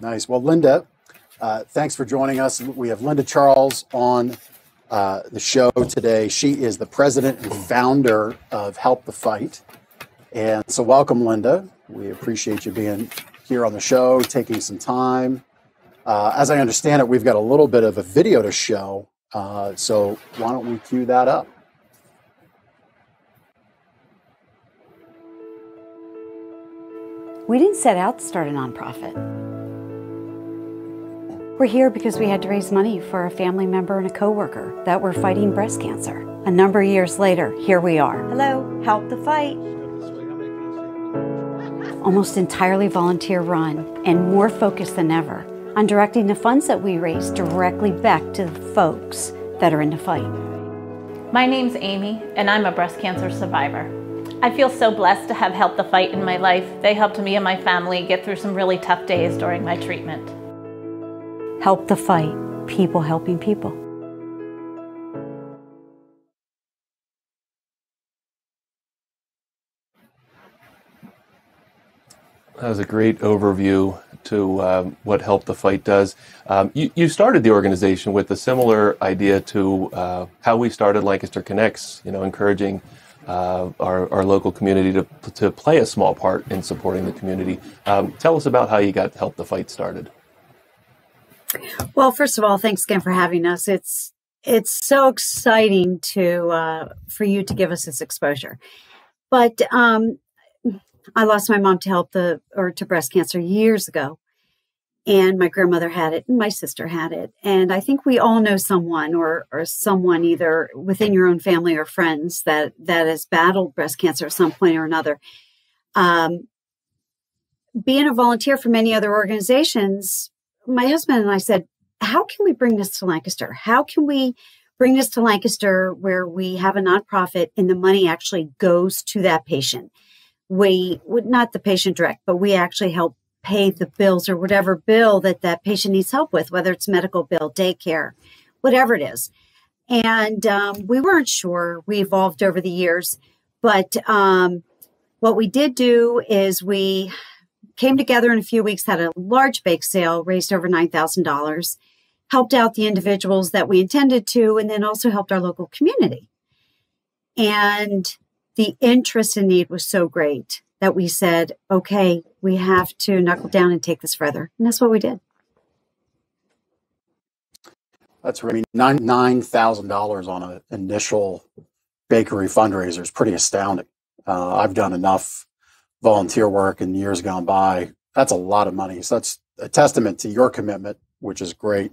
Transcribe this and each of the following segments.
Nice. Well, Linda, thanks for joining us. We have Linda Charles on the show today. She is the president and founder of Help the Fight. And so welcome, Linda. We appreciate you being here on the show, taking some time. As I understand it, we've got a little bit of a video to show. So why don't we cue that up? We didn't set out to start a nonprofit. We're here because we had to raise money for a family member and a coworker that were fighting breast cancer. A number of years later, here we are. Hello, Help the Fight. Almost entirely volunteer run and more focused than ever on directing the funds that we raise directly back to the folks that are in the fight. My name's Amy, and I'm a breast cancer survivor. I feel so blessed to have Help the Fight in my life. They helped me and my family get through some really tough days during my treatment. Help the Fight, people helping people. That was a great overview to what Help the Fight does. You started the organization with a similar idea to how we started Lancaster Connects, encouraging our local community to play a small part in supporting the community. Tell us about how you got Help the Fight started. Well, first of all, thanks again for having us. It's so exciting for you to give us this exposure. But I lost my mom to breast cancer years ago, and my grandmother had it, and my sister had it, and I think we all know someone or someone either within your own family or friends that has battled breast cancer at some point or another. Being a volunteer for many other organizations, my husband and I said, how can we bring this to Lancaster? How can we bring this to Lancaster where we have a nonprofit and the money actually goes to that patient? We would not the patient direct, but we actually help pay the bills or whatever bill that patient needs help with, whether it's medical bill, daycare, whatever it is. And we weren't sure. We evolved over the years. But what we did do is we came together in a few weeks, had a large bake sale, raised over $9,000, helped out the individuals that we intended to, and then also helped our local community. And the interest and need was so great that we said, okay, we have to knuckle down and take this further. And that's what we did. That's right. I mean, $9,000 on an initial bakery fundraiser is pretty astounding. I've done enough volunteer work in years gone by. That's a lot of money. So that's a testament to your commitment, which is great.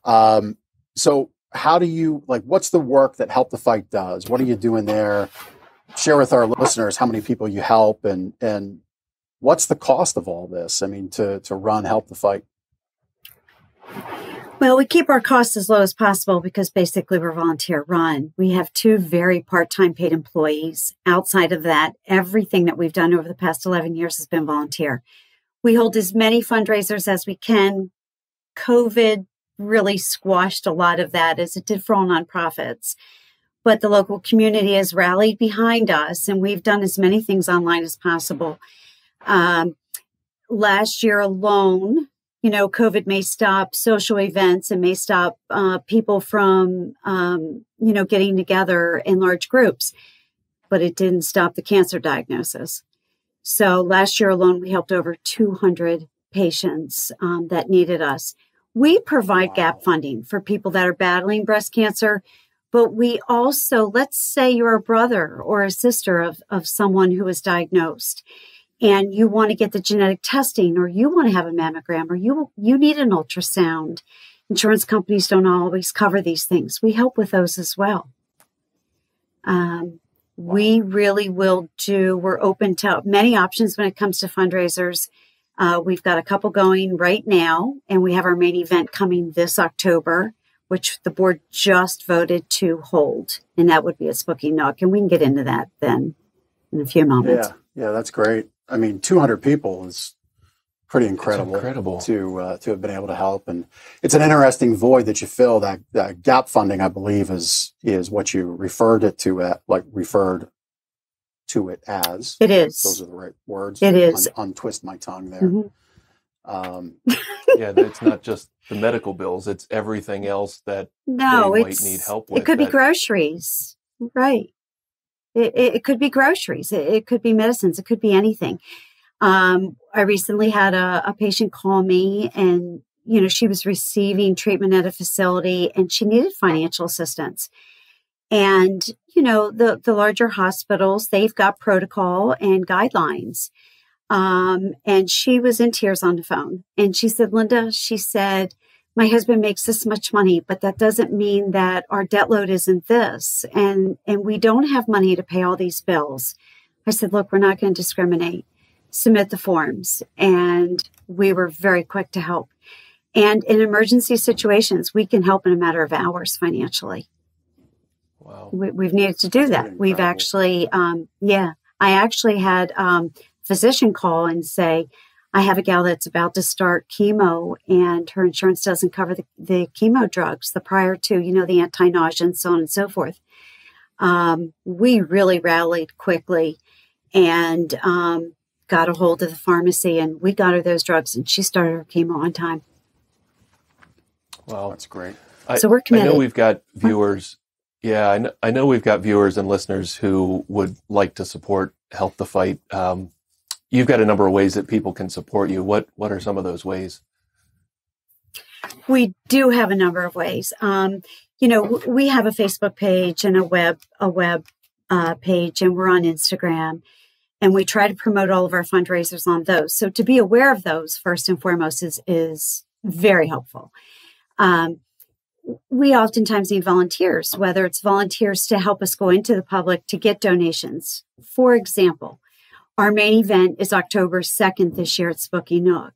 So how do you, what's the work that Help the Fight does? What are you doing there? Share with our listeners how many people you help and what's the cost of all this? I mean, to run Help the Fight. Well, we keep our costs as low as possible because basically we're volunteer run. We have 2 very part-time paid employees. Outside of that, everything that we've done over the past 11 years has been volunteer. We hold as many fundraisers as we can. COVID really squashed a lot of that as it did for all nonprofits. But the local community has rallied behind us, and we've done as many things online as possible. Last year alone, COVID may stop social events and may stop people from, getting together in large groups, but it didn't stop the cancer diagnosis. So last year alone, we helped over 200 patients that needed us. We provide gap funding for people that are battling breast cancer, but we also, let's say you're a brother or a sister of someone who is diagnosed and you want to get the genetic testing or you want to have a mammogram or you need an ultrasound. Insurance companies don't always cover these things. We help with those as well. We really we're open to many options when it comes to fundraisers. We've got a couple going right now, and we have our main event coming this October, which the board just voted to hold, and that would be at Spooky Nook. And we can get into that then in a few moments. Yeah, that's great. I mean, 200 people is pretty incredible to have been able to help. And it's an interesting void that you fill. That gap funding, I believe, is what you referred to it as. It is. Those are the right words. It is. Untwist my tongue there. Mm-hmm. Yeah, it's not just the medical bills; it's everything else that No, they might need help with. it could be groceries, right? It could be groceries. It could be medicines. It could be anything. I recently had a patient call me, and she was receiving treatment at a facility, and she needed financial assistance. And the larger hospitals, they've got protocol and guidelines. And she was in tears on the phone, and she said, "Linda," she said, "my husband makes this much money, but that doesn't mean that our debt load isn't this. And we don't have money to pay all these bills." I said, "Look, we're not going to discriminate. Submit the forms." And we were very quick to help. And in emergency situations, we can help in a matter of hours financially. Wow. We've needed to do that. We've actually, I actually had physician call and say, "I have a gal that's about to start chemo, and her insurance doesn't cover the chemo drugs, the prior to, the anti-nausea and so on and so forth." We really rallied quickly and got a hold of the pharmacy, and we got her those drugs, and she started her chemo on time. Wow, that's great. So we're committed. I know we've got viewers. Yeah, I know we've got viewers and listeners who would like to support Help the Fight. You've got a number of ways that people can support you. What are some of those ways? We do have a number of ways. We have a Facebook page and a web page, and we're on Instagram, and we try to promote all of our fundraisers on those. So to be aware of those first and foremost is very helpful. We oftentimes need volunteers, whether it's volunteers to help us go into the public to get donations. For example, our main event is October 2nd this year at Spooky Nook.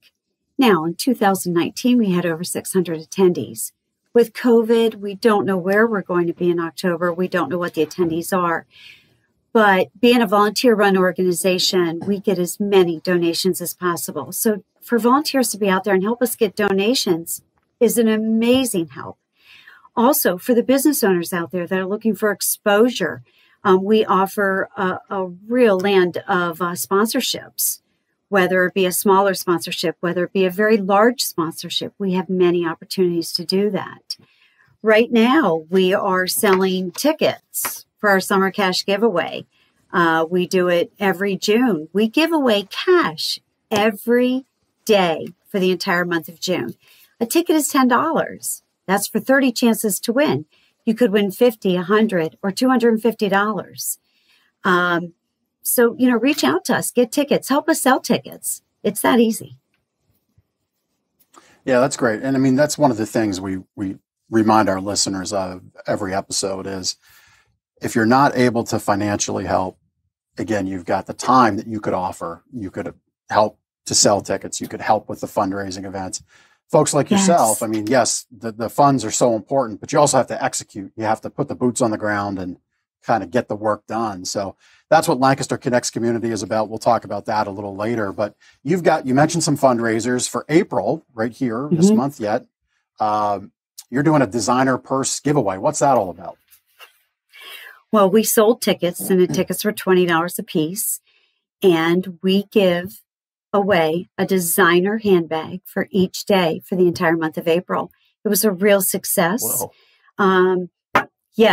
Now, in 2019, we had over 600 attendees. With COVID, we don't know where we're going to be in October. We don't know what the attendees are. But being a volunteer-run organization, we get as many donations as possible. So for volunteers to be out there and help us get donations is an amazing help. Also, for the business owners out there that are looking for exposure, we offer a real land of sponsorships, whether it be a smaller sponsorship, whether it be a very large sponsorship. We have many opportunities to do that. Right now, we are selling tickets for our summer cash giveaway. We do it every June. We give away cash every day for the entire month of June. A ticket is $10. That's for 30 chances to win. You could win $50, $100, or $250. So, reach out to us, get tickets, help us sell tickets. It's that easy. Yeah, that's great. And I mean, that's one of the things we remind our listeners of every episode is if you're not able to financially help, again, you've got the time that you could offer. You could help to sell tickets. You could help with the fundraising events. Folks like yourself, I mean, yes, the funds are so important, but you also have to execute. You have to put the boots on the ground and kind of get the work done. So that's what Lancaster Connects community is about. We'll talk about that a little later. But you mentioned some fundraisers for April right here this month yet. You're doing a designer purse giveaway. What's that all about? Well, we sold tickets, and the tickets were $20 a piece. And we give away a designer handbag for each day for the entire month of April. It was a real success. Wow.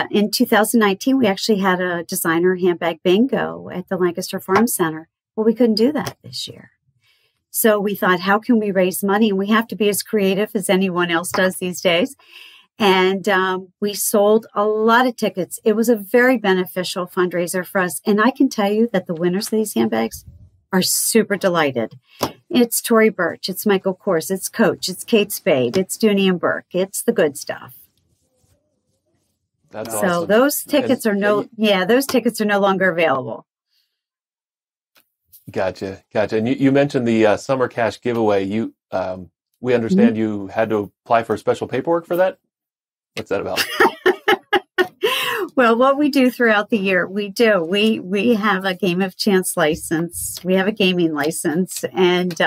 In 2019, we actually had a designer handbag bingo at the Lancaster Farm Center. Well, we couldn't do that this year. So we thought, how can we raise money? And we have to be as creative as anyone else does these days. And we sold a lot of tickets. It was a very beneficial fundraiser for us. And I can tell you that the winners of these handbags are super delighted. It's Tory Burch, it's Michael Kors, it's Coach, it's Kate Spade, it's Dooney and Burke, it's the good stuff. That's so awesome. Those tickets those tickets are no longer available. Gotcha. And you mentioned the summer cash giveaway. We understand you had to apply for special paperwork for that. What's that about? Well, what we do throughout the year, we have a Game of Chance license. We have a gaming license. And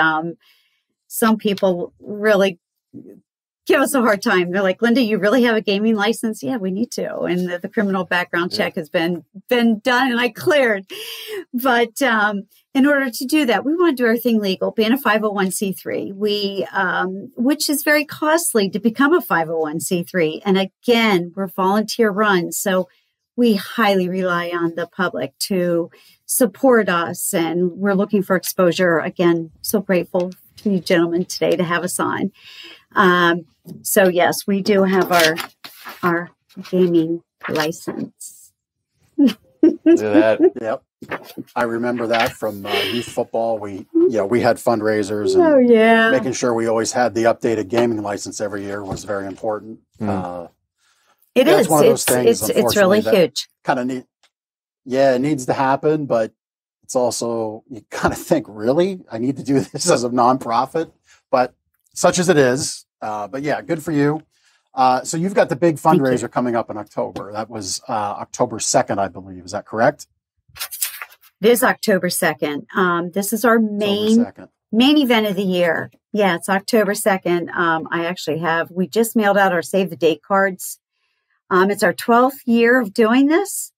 some people really give us a hard time. They're like, Linda, you really have a gaming license? Yeah, we need to. And the criminal background check has been done and I cleared. But in order to do that, we want to do everything legal, being a 501c3, which is very costly to become a 501c3. And again, we're volunteer run. So we highly rely on the public to support us. And we're looking for exposure. Again, so grateful to you gentlemen today to have us on. So yes, we do have our gaming license. Look at that. Yep. I remember that from youth football. We had fundraisers and making sure we always had the updated gaming license every year was very important. It is. It's one of those things. It's really huge. Kind of neat. Yeah, it needs to happen, but it's also, you kind of think, really, I need to do this as a nonprofit, but such as it is. But yeah, good for you. So you've got the big fundraiser coming up in October. That was October 2nd, I believe. Is that correct? It is October 2nd. This is our main event of the year. Yeah, it's October 2nd. We just mailed out our save the date cards. It's our 12th year of doing this.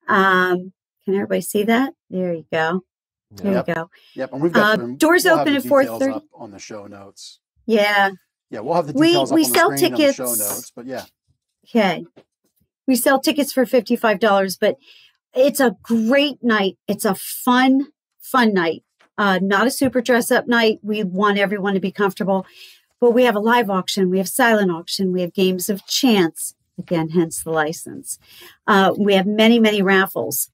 Can everybody see that? There you go. There you go. Yep. And we've got doors open at 4:30 on the show notes. Yeah. Yeah, we'll have the details we up on sell the screen tickets. on the show notes, but yeah. Okay. We sell tickets for $55, but it's a great night. It's a fun night. Not a super dress up night. We want everyone to be comfortable, but we have a live auction. We have silent auction. We have games of chance. Again, hence the license. We have many, many raffles.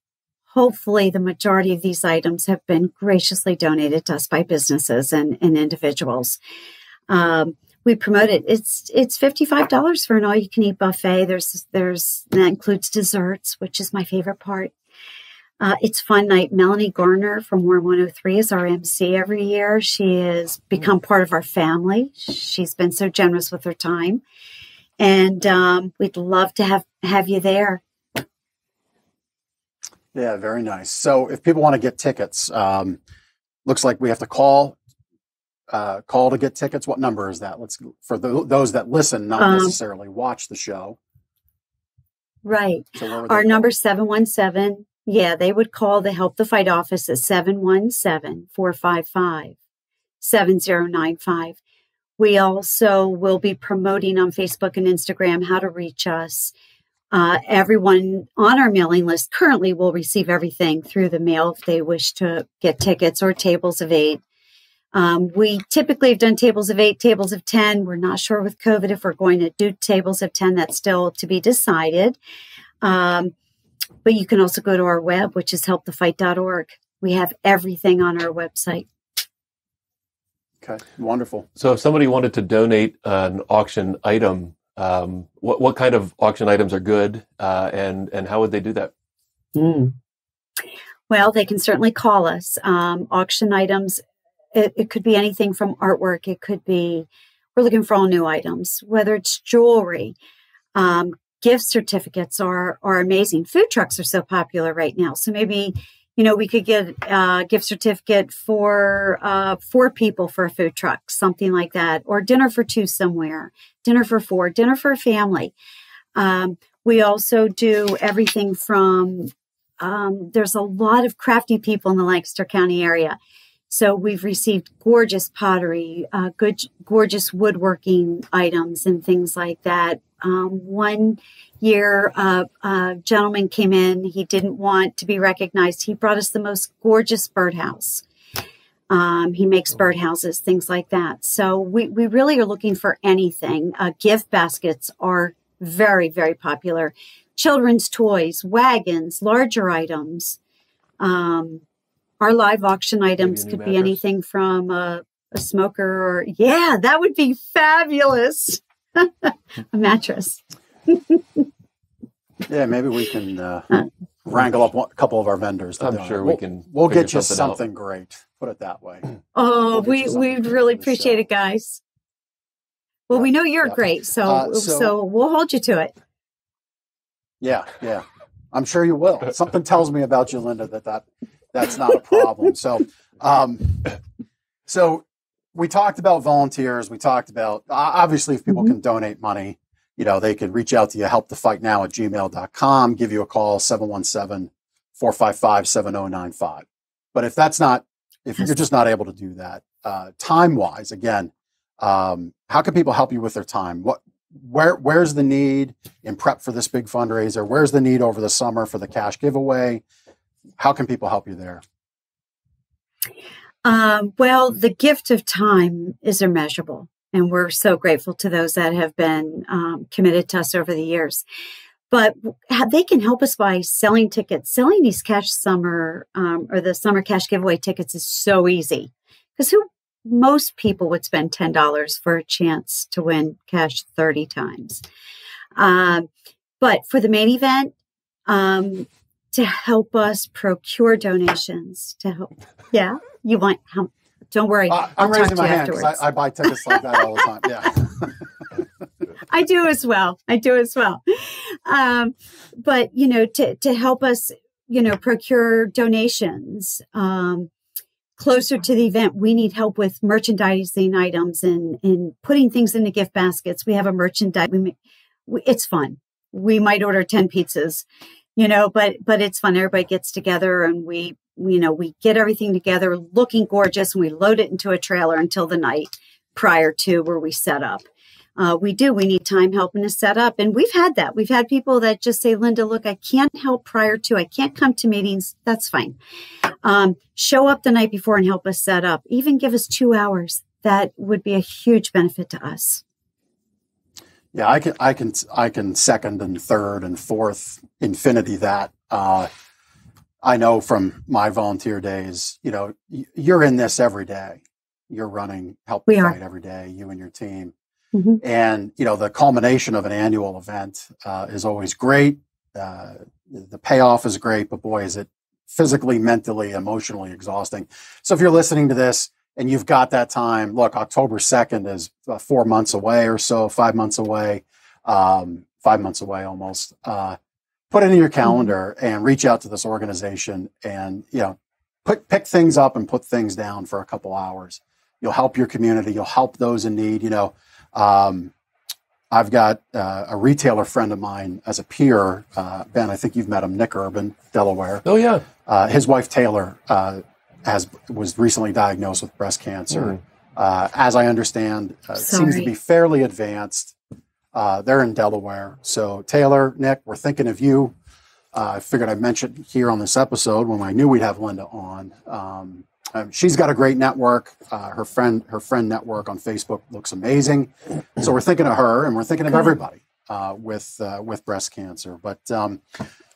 Hopefully, the majority of these items have been graciously donated to us by businesses and individuals. We promote it. It's $55 for an all-you-can-eat buffet. That includes desserts, which is my favorite part. It's fun night. Melanie Garner from Warm 103 is our MC every year. She has become part of our family. She's been so generous with her time. And we'd love to have you there. Yeah, very nice. So if people want to get tickets, looks like we have to call to get tickets. What number is that? For those that listen, not necessarily watch the show. Right. So our number 717. Yeah, they would call the Help the Fight office at 717-455-7095. We also will be promoting on Facebook and Instagram how to reach us. Everyone on our mailing list currently will receive everything through the mail if they wish to get tickets or tables of 8. We typically have done tables of 8, tables of 10. We're not sure with COVID if we're going to do tables of 10. That's still to be decided. But you can also go to our web, which is helpthefight.org. We have everything on our website. Okay, wonderful. So if somebody wanted to donate an auction item, what kind of auction items are good, and how would they do that? Well, they can certainly call us. Auction items, it could be anything from artwork. It could be, we're looking for all new items, whether it's jewelry. Gift certificates are amazing. Food trucks are so popular right now. So maybe, we could get a gift certificate for 4 people for a food truck, something like that, or dinner for 2 somewhere, dinner for 4, dinner for a family. We also do everything from, there's a lot of crafty people in the Lancaster County area. So we've received gorgeous pottery, gorgeous woodworking items and things like that. One year, a gentleman came in. He didn't want to be recognized. He brought us the most gorgeous birdhouse. He makes birdhouses, things like that. So we really are looking for anything. Gift baskets are very, very popular. Children's toys, wagons, larger items. Our live auction items could be anything from a smoker or, yeah, that would be fabulous. A mattress. Yeah, maybe we can wrangle up a couple of our vendors. I'm sure we'll get you something great. Put it that way. Oh, we'd really appreciate it, guys. Well, we know you're great, so we'll hold you to it. Yeah. I'm sure you will. Something tells me about you, Linda, that's not a problem. So we talked about volunteers. We talked about, obviously, if people can donate money, they could reach out to you, helpthefightnow@gmail.com, give you a call, 717-455-7095. But if that's not, if you're just not able to do that, time-wise, again, how can people help you with their time? Where's the need in prep for this big fundraiser? Where's the need over the summer for the cash giveaway? How can people help you there? Well, the gift of time is immeasurable, and we're so grateful to those that have been committed to us over the years. But they can help us by selling tickets. Selling these cash summer or the summer cash giveaway tickets is so easy, because most people would spend $10 for a chance to win cash 30 times. But for the main event, to help us procure donations, to help, you want, don't worry. I'm raising my hand because I buy tickets like that all the time. Yeah. I do as well. But, to help us, procure donations, closer to the event, we need help with merchandising items and putting things into gift baskets. We have a merchandise. It's fun. We might order 10 pizzas, but it's fun. Everybody gets together and we get everything together looking gorgeous, and we load it into a trailer until the night prior to where we set up. We need time helping to set up. And we've had that. We've had people that just say, Linda, look, I can't help prior to, I can't come to meetings. That's fine. Show up the night before and help us set up. Even give us 2 hours. That would be a huge benefit to us. Yeah, I can second and third and fourth infinity that. I know from my volunteer days, you're in this every day. You're running Help the Fight every day, you and your team. Mm-hmm. And, the culmination of an annual event is always great. The payoff is great, but boy, is it physically, mentally, emotionally exhausting. So if you're listening to this and you've got that time, look, October 2nd is 4 months away or so, 5 months away, 5 months away almost. Put it in your calendar and reach out to this organization and, pick things up and put things down for a couple hours. You'll help your community. You'll help those in need. I've got a retailer friend of mine as a peer, Ben, I think you've met him, Nick Urban, Delaware. Oh, yeah. His wife, Taylor, was recently diagnosed with breast cancer. As I understand, seems to be fairly advanced. They're in Delaware. So Taylor, Nick, we're thinking of you. I figured I'd mention here on this episode when I knew we'd have Linda on. She's got a great network. Her friend network on Facebook looks amazing. So we're thinking of her, and we're thinking of everybody with breast cancer. But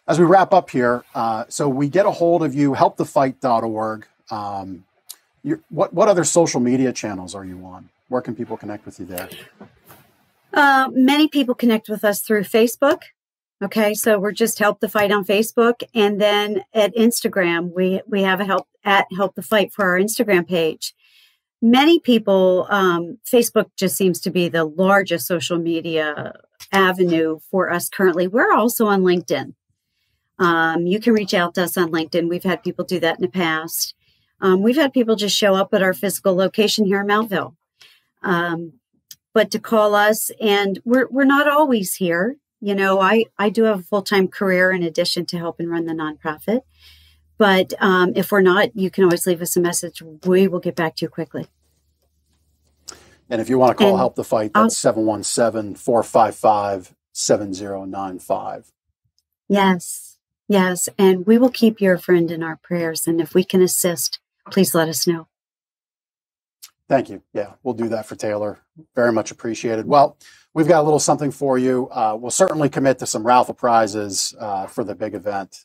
as we wrap up here, so we get a hold of you, helpthefight.org. What other social media channels are you on? Where can people connect with you there? Many people connect with us through Facebook. Okay, so we're just Help the Fight on Facebook, and then at Instagram, we have Help the Fight for our Instagram page. Many people, Facebook just seems to be the largest social media avenue for us currently. We're also on LinkedIn. You can reach out to us on LinkedIn. We've had people do that in the past. We've had people just show up at our physical location here in Mountville. But to call us, and we're not always here. I do have a full-time career in addition to helping run the nonprofit. But if we're not, you can always leave us a message. We will get back to you quickly. And if you want to call Help the Fight, that's 717-455-7095. Yes. And we will keep your friend in our prayers. And if we can assist, please let us know. Thank you. Yeah, we'll do that for Taylor. Very much appreciated. Well, we've got a little something for you. We'll certainly commit to some raffle prizes for the big event.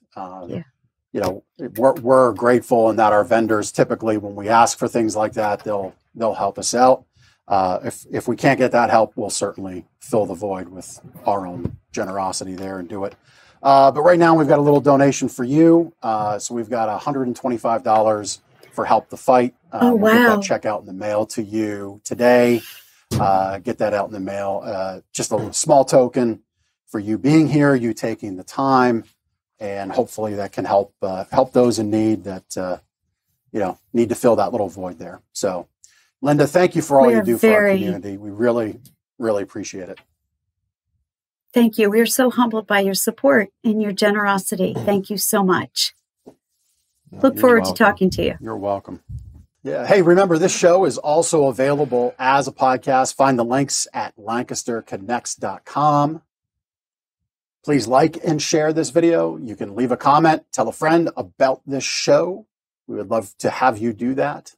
We're grateful in that our vendors typically, when we ask for things like that, they'll help us out. If we can't get that help, we'll certainly fill the void with our own generosity there and do it. But right now, we've got a little donation for you. So we've got $125 for Help the Fight. We'll get that check out in the mail to you today. Get that out in the mail. Just a small token for you being here, you taking the time, and hopefully that can help those in need that need to fill that little void there. So Linda, thank you for all We you are do for our very- community. We really, really appreciate it. Thank you. We are so humbled by your support and your generosity. Thank you so much. No, Look you're forward to welcome. talking to you. You're welcome. Yeah. Hey, remember, this show is also available as a podcast. Find the links at LancasterConnects.com. Please like and share this video. You can leave a comment, tell a friend about this show. We would love to have you do that.